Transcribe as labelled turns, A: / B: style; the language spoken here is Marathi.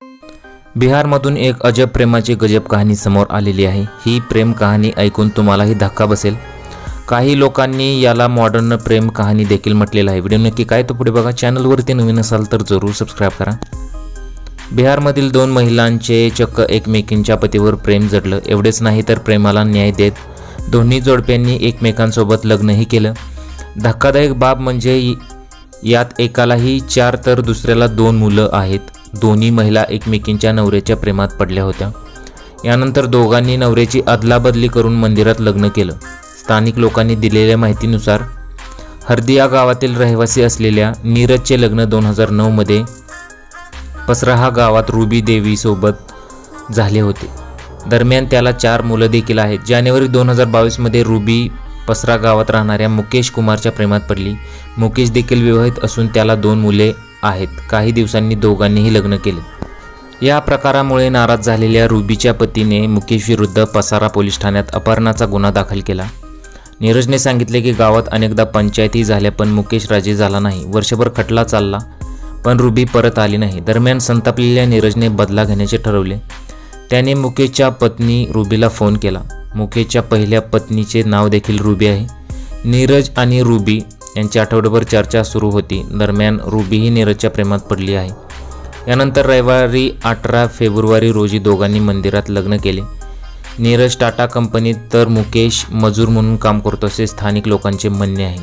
A: बिहारमधून एक अजब प्रेमाची गजब कहाणी समोर आलेली आहे। ही प्रेम कहाणी ऐकून तुम्हालाही धक्का बसेल। काही लोकांनी याला मॉडर्न प्रेम कहाणी देखील म्हटलेलं आहे। व्हिडिओ नक्की काय तो पुढे बघा। चॅनलवरती नवीन असाल तर जरूर सबस्क्राइब करा। बिहारमधील दोन महिलांचे चक्क एकमेकींच्या पतीवर प्रेम जडलं। एवढेच नाही तर प्रेमाला न्याय देत दोन्ही जोडप्यांनी एकमेकांसोबत लग्नही केलं। धक्कादायक बाब म्हणजे यात एकालाही 4 तर दुसऱ्याला 2 मुलं आहेत। दोन्ही महिला एकमेकींच्या नवऱ्याच्या प्रेमात पडल्या होत्या। यानंतर दोघांनी नवऱ्याची अदलाबदली करून मंदिरात लग्न केलं। स्थानिक लोकांनी दिलेल्या माहितीनुसार हर्दिया गावातील रहिवासी असलेल्या नीरजचे लग्न 2009 मध्ये पसराहा गावात रुबी देवीसोबत झाले होते। दरम्यान त्याला 4 मुलं देखील आहेत। जानेवारी 2022 मध्ये रुबी पसरा गावात राहणाऱ्या मुकेश कुमारच्या प्रेमात पडली। मुकेश देखील विवाहित असून त्याला 2 मुले आहेत। काही दिवसांनी दोघांनीही लग्न केले। या प्रकारामुळे नाराज झालेल्या रुबीच्या पतीने मुकेश विरुद्ध पसारा पोलीस ठाण्यात अपहरणाचा गुन्हा दाखल केला। नीरजने सांगितले की गावात अनेकदा पंचायती झाल्या पण मुकेश राजी झाला नाही। वर्षभर खटला चालला पण रुबी परत आली नाही। दरम्यान संतापलेल्या नीरजने बदला घेण्याचे ठरवले। त्याने मुकेशच्या पत्नी रुबीला फोन केला। मुकेशच्या पहिल्या पत्नीचे नाव देखील रुबी आहे। नीरज आणि रुबी यांची आठवड्याभर चर्चा सुरू होती। दरम्यान रुबीही नीरजच्या प्रेमात पडली आहे। यानंतर रविवारी 18 फेब्रुवारी रोजी दोघांनी मंदिरात लग्न केले। नीरज टाटा कंपनीत तर मुकेश मजूर म्हणून काम करतो असे स्थानिक लोकांचे म्हणणे आहे।